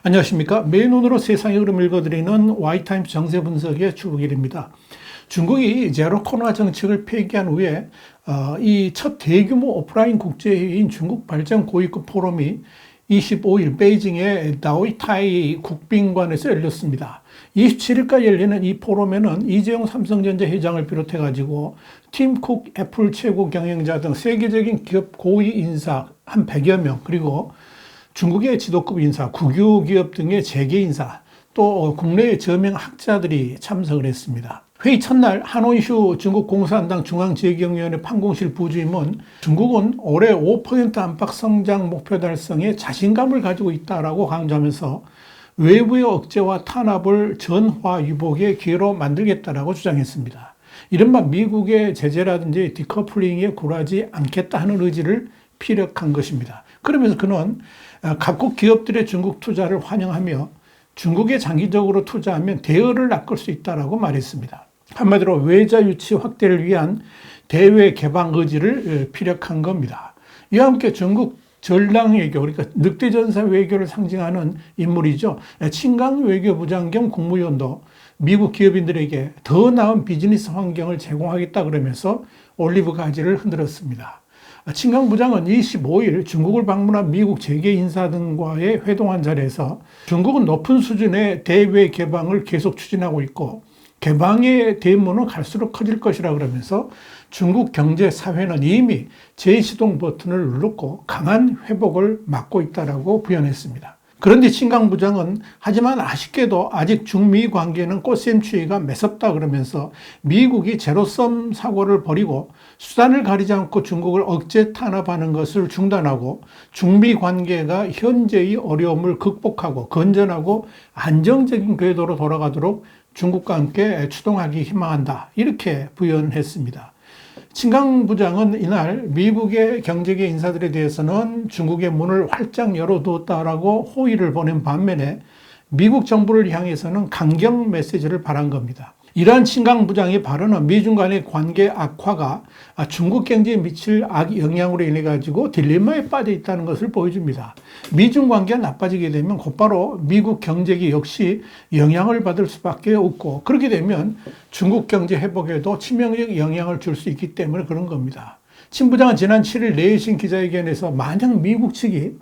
안녕하십니까. 매일 눈으로 세상의 흐름 읽어드리는 와이타임스 정세 분석의 주북일입니다. 중국이 제로 코로나 정책을 폐기한 후에 이 첫 대규모 오프라인 국제회의인 중국 발전 고위급 포럼이 25일 베이징의 다오이타이 국빈관에서 열렸습니다. 27일까지 열리는 이 포럼에는 이재용 삼성전자 회장을 비롯해가지고 팀 쿡 애플 최고 경영자 등 세계적인 기업 고위 인사 한 100여 명, 그리고 중국의 지도급 인사, 국유 기업 등의 재계 인사, 또 국내의 저명 학자들이 참석을 했습니다. 회의 첫날 한원슈 중국 공산당 중앙재경위원회 판공실 부주임은 중국은 올해 5% 안팎 성장 목표 달성에 자신감을 가지고 있다라고 강조하면서 외부의 억제와 탄압을 전화위복의 기회로 만들겠다라고 주장했습니다. 이른바 미국의 제재라든지 디커플링에 굴하지 않겠다 하는 의지를 피력한 것입니다. 그러면서 그는 각국 기업들의 중국 투자를 환영하며 중국에 장기적으로 투자하면 대여를 낚을 수 있다라고 말했습니다. 한마디로 외자 유치 확대를 위한 대외 개방 의지를 피력한 겁니다. 이와 함께 중국 전랑 외교, 그러니까 늑대 전사 외교를 상징하는 인물이죠. 친강 외교부장 겸 국무위원도 미국 기업인들에게 더 나은 비즈니스 환경을 제공하겠다 그러면서 올리브 가지를 흔들었습니다. 친강 부장은 25일 중국을 방문한 미국 재계 인사 등과의 회동한 자리에서 중국은 높은 수준의 대외 개방을 계속 추진하고 있고 개방의 대문은 갈수록 커질 것이라 그러면서 중국 경제 사회는 이미 재시동 버튼을 눌렀고 강한 회복을 막고 있다라고 부연했습니다. 그런데 친강 부장은 하지만 아쉽게도 아직 중미 관계는 꽃샘추위가 매섭다 그러면서 미국이 제로섬 사고를 벌이고 수단을 가리지 않고 중국을 억제 탄압하는 것을 중단하고 중미 관계가 현재의 어려움을 극복하고 건전하고 안정적인 궤도로 돌아가도록 중국과 함께 추동하기 희망한다, 이렇게 부연했습니다. 친강 부장은 이날 미국의 경제계 인사들에 대해서는 중국의 문을 활짝 열어두었다라고 호의를 보낸 반면에 미국 정부를 향해서는 강경 메시지를 발한 겁니다. 이러한 친강 부장의 발언은 미중 간의 관계 악화가 중국 경제에 미칠 악영향으로 인해 가지고 딜레마에 빠져 있다는 것을 보여줍니다. 미중 관계가 나빠지게 되면 곧바로 미국 경제계 역시 영향을 받을 수밖에 없고, 그렇게 되면 중국 경제 회복에도 치명적 영향을 줄 수 있기 때문에 그런 겁니다. 친 부장은 지난 7일 내신 기자회견에서 만약 미국 측이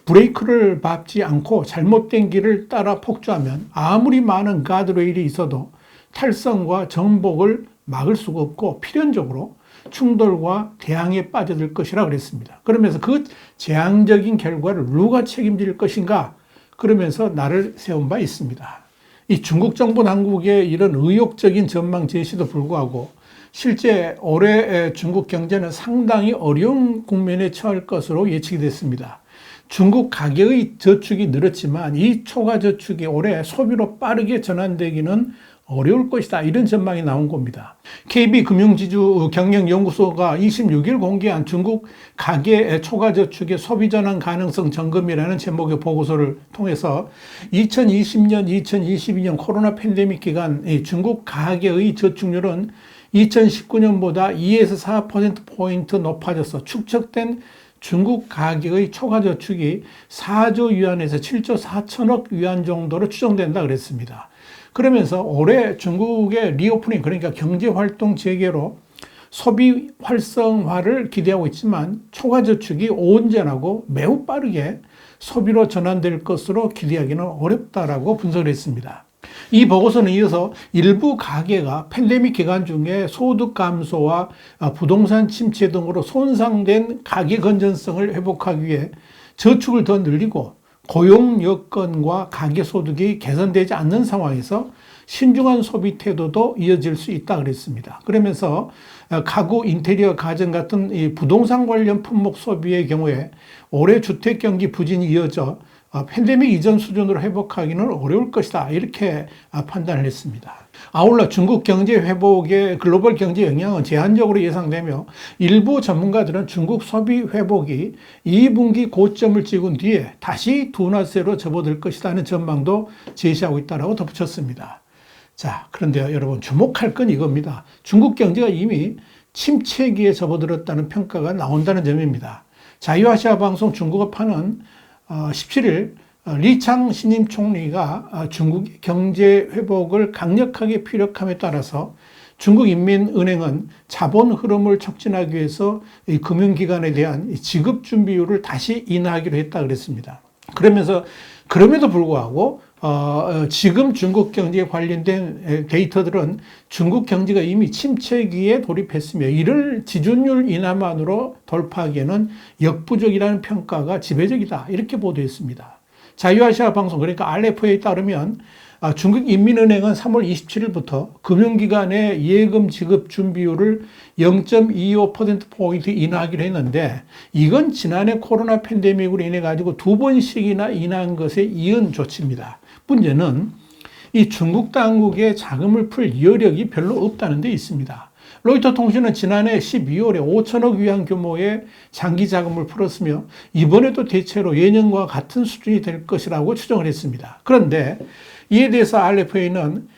브레이크를 밟지 않고 잘못된 길을 따라 폭주하면 아무리 많은 가드레일이 있어도 탈선과 정복을 막을 수가 없고 필연적으로 충돌과 대항에 빠져들 것이라 그랬습니다. 그러면서 그 재앙적인 결과를 누가 책임질 것인가, 그러면서 나를 세운 바 있습니다. 이 중국 정부 당국의 이런 의욕적인 전망 제시도 불구하고 실제 올해 중국 경제는 상당히 어려운 국면에 처할 것으로 예측이 됐습니다. 중국 가계의 저축이 늘었지만 이 초과 저축이 올해 소비로 빠르게 전환되기는 어려울 것이다, 이런 전망이 나온 겁니다. KB금융지주 경영연구소가 26일 공개한 중국 가계 초과저축의 소비전환 가능성 점검이라는 제목의 보고서를 통해서 2020년, 2022년 코로나 팬데믹 기간 중국 가계의 저축률은 2019년보다 2에서 4%포인트 높아져서 축적된 중국 가계의 초과저축이 4조 위안에서 7조 4천억 위안 정도로 추정된다 그랬습니다. 그러면서 올해 중국의 리오프닝, 그러니까 경제활동 재개로 소비 활성화를 기대하고 있지만 초과저축이 온전하고 매우 빠르게 소비로 전환될 것으로 기대하기는 어렵다라고 분석을 했습니다. 이 보고서는 이어서 일부 가계가 팬데믹 기간 중에 소득 감소와 부동산 침체 등으로 손상된 가계 건전성을 회복하기 위해 저축을 더 늘리고 고용 여건과 가계 소득이 개선되지 않는 상황에서 신중한 소비 태도도 이어질 수 있다 그랬습니다. 그러면서 가구, 인테리어, 가전 같은 이 부동산 관련 품목 소비의 경우에 올해 주택 경기 부진이 이어져 팬데믹 이전 수준으로 회복하기는 어려울 것이다, 이렇게 판단을 했습니다. 아울러 중국 경제 회복의 글로벌 경제 영향은 제한적으로 예상되며 일부 전문가들은 중국 소비 회복이 2분기 고점을 찍은 뒤에 다시 둔화세로 접어들 것이라는 전망도 제시하고 있다고 덧붙였습니다. 자, 그런데요, 여러분, 주목할 건 이겁니다. 중국 경제가 이미 침체기에 접어들었다는 평가가 나온다는 점입니다. 자유아시아 방송 중국어판은 17일 리창 신임 총리가 중국 경제 회복을 강력하게 피력함에 따라서 중국인민은행은 자본 흐름을 촉진하기 위해서 이 금융기관에 대한 지급 준비율을 다시 인하하기로 했다 그랬습니다. 그러면서 그럼에도 불구하고 지금 중국 경제에 관련된 데이터들은 중국 경제가 이미 침체기에 돌입했으며 이를 지준율 인하만으로 돌파하기에는 역부족이라는 평가가 지배적이다 이렇게 보도했습니다. 자유아시아 방송 그러니까 RFA에 따르면 중국인민은행은 3월 27일부터 금융기관의 예금 지급 준비율을 0.25%포인트 인하하기로 했는데 이건 지난해 코로나 팬데믹으로 인해 가지고 2번씩이나 인하한 것에 이은 조치입니다. 문제는 이 중국 당국의 자금을 풀 여력이 별로 없다는 데 있습니다. 로이터 통신은 지난해 12월에 5천억 위안 규모의 장기 자금을 풀었으며 이번에도 대체로 예년과 같은 수준이 될 것이라고 추정을 했습니다. 그런데 이에 대해서 RFA는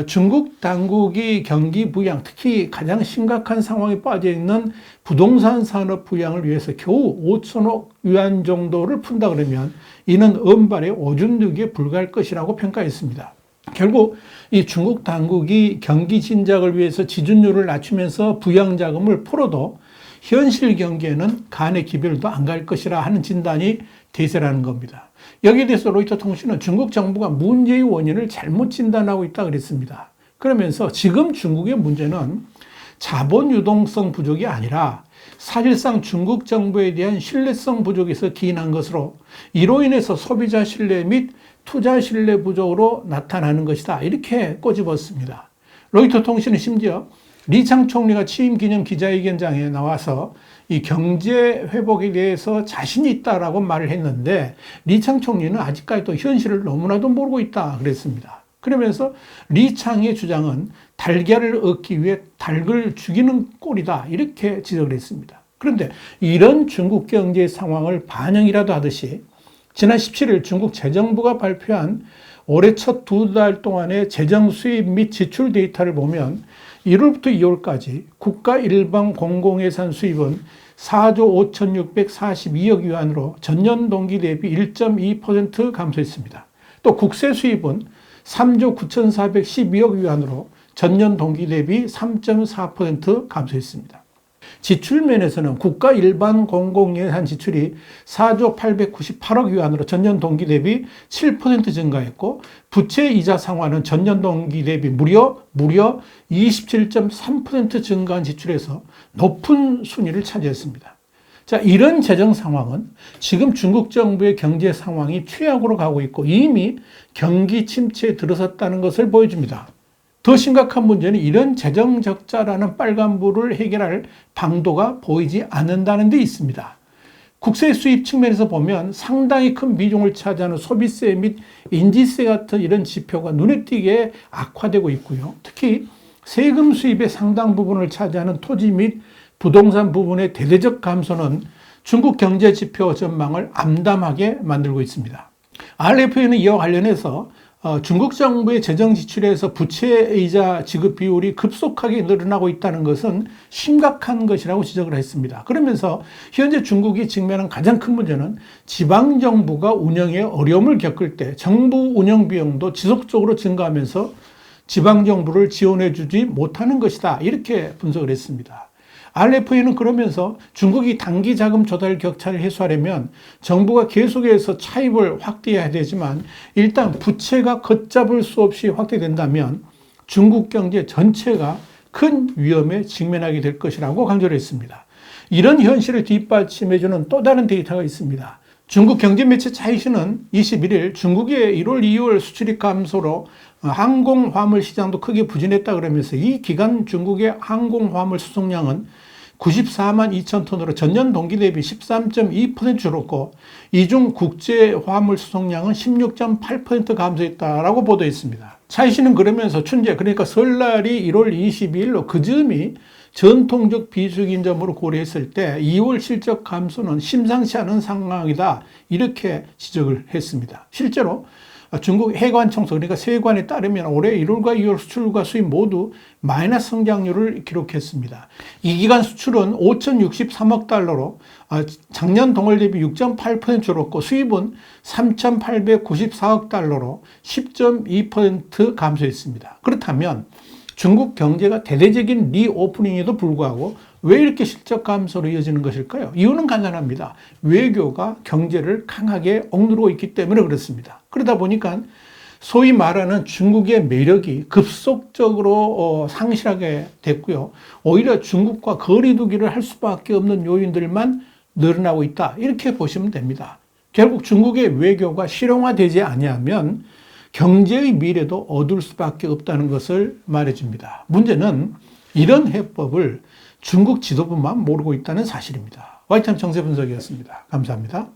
중국 당국이 경기 부양, 특히 가장 심각한 상황에 빠져 있는 부동산 산업 부양을 위해서 겨우 5천억 위안 정도를 푼다 그러면 이는 은발의 오줌누기에 불과할 것이라고 평가했습니다. 결국 이 중국 당국이 경기 진작을 위해서 지준율을 낮추면서 부양 자금을 풀어도 현실 경기에는 간의 기별도 안 갈 것이라 하는 진단이 대세라는 겁니다. 여기에 대해서 로이터 통신은 중국 정부가 문제의 원인을 잘못 진단하고 있다 그랬습니다. 그러면서 지금 중국의 문제는 자본 유동성 부족이 아니라 사실상 중국 정부에 대한 신뢰성 부족에서 기인한 것으로 이로 인해서 소비자 신뢰 및 투자 신뢰 부족으로 나타나는 것이다. 이렇게 꼬집었습니다. 로이터 통신은 심지어 리창 총리가 취임 기념 기자회견장에 나와서 이 경제 회복에 대해서 자신이 있다라고 말을 했는데 리창 총리는 아직까지도 현실을 너무나도 모르고 있다 그랬습니다. 그러면서 리창의 주장은 달걀을 얻기 위해 닭을 죽이는 꼴이다 이렇게 지적을 했습니다. 그런데 이런 중국 경제 상황을 반영이라도 하듯이 지난 17일 중국 재정부가 발표한 올해 첫 2달 동안의 재정 수입 및 지출 데이터를 보면 1월부터 2월까지 국가 일반 공공예산 수입은 4조 5,642억 위안으로 전년 동기 대비 1.2% 감소했습니다. 또 국세 수입은 3조 9,412억 위안으로 전년 동기 대비 3.4% 감소했습니다. 지출 면에서는 국가 일반 공공예산 지출이 4조 898억 위안으로 전년 동기 대비 7% 증가했고 부채 이자 상환은 전년 동기 대비 무려 27.3% 증가한 지출에서 높은 순위를 차지했습니다. 자, 이런 재정 상황은 지금 중국 정부의 경제 상황이 최악으로 가고 있고 이미 경기 침체에 들어섰다는 것을 보여줍니다. 더 심각한 문제는 이런 재정 적자라는 빨간불을 해결할 방도가 보이지 않는다는 데 있습니다. 국세 수입 측면에서 보면 상당히 큰 비중을 차지하는 소비세 및 인지세 같은 이런 지표가 눈에 띄게 악화되고 있고요. 특히 세금 수입의 상당 부분을 차지하는 토지 및 부동산 부분의 대대적 감소는 중국 경제 지표 전망을 암담하게 만들고 있습니다. RFA는 이와 관련해서 중국 정부의 재정 지출에서 부채이자 지급 비율이 급속하게 늘어나고 있다는 것은 심각한 것이라고 지적을 했습니다. 그러면서 현재 중국이 직면한 가장 큰 문제는 지방정부가 운영에 어려움을 겪을 때 정부 운영 비용도 지속적으로 증가하면서 지방정부를 지원해주지 못하는 것이다. 이렇게 분석을 했습니다. RFA는 그러면서 중국이 단기 자금 조달 격차를 해소하려면 정부가 계속해서 차입을 확대해야 되지만 일단 부채가 걷잡을 수 없이 확대된다면 중국 경제 전체가 큰 위험에 직면하게 될 것이라고 강조를 했습니다. 이런 현실을 뒷받침해주는 또 다른 데이터가 있습니다. 중국 경제매체 차이신은 21일 중국의 1월, 2월 수출입 감소로 항공화물 시장도 크게 부진했다 그러면서 이 기간 중국의 항공화물 수송량은 94만 2천 톤으로 전년 동기 대비 13.2% 줄었고 이중 국제 화물 수송량은 16.8% 감소했다라고 보도했습니다. 차이신은 그러면서 춘제 그러니까 설날이 1월 22일로 그 즈음이 전통적 비수기인 점으로 고려했을 때 2월 실적 감소는 심상치 않은 상황이다 이렇게 지적을 했습니다. 실제로 중국 해관청소, 그러니까 세관에 따르면 올해 1월과 2월 수출과 수입 모두 마이너스 성장률을 기록했습니다. 이 기간 수출은 5,063억 달러로 작년 동월 대비 6.8% 줄었고 수입은 3,894억 달러로 10.2% 감소했습니다. 그렇다면 중국 경제가 대대적인 리오프닝에도 불구하고 왜 이렇게 실적 감소로 이어지는 것일까요? 이유는 간단합니다. 외교가 경제를 강하게 억누르고 있기 때문에 그렇습니다. 그러다 보니까 소위 말하는 중국의 매력이 급속적으로 상실하게 됐고요. 오히려 중국과 거리두기를 할 수밖에 없는 요인들만 늘어나고 있다. 이렇게 보시면 됩니다. 결국 중국의 외교가 실용화되지 아니하면 경제의 미래도 어두울 수밖에 없다는 것을 말해줍니다. 문제는 이런 해법을 중국 지도부만 모르고 있다는 사실입니다. 와이타임 정세 분석이었습니다. 감사합니다.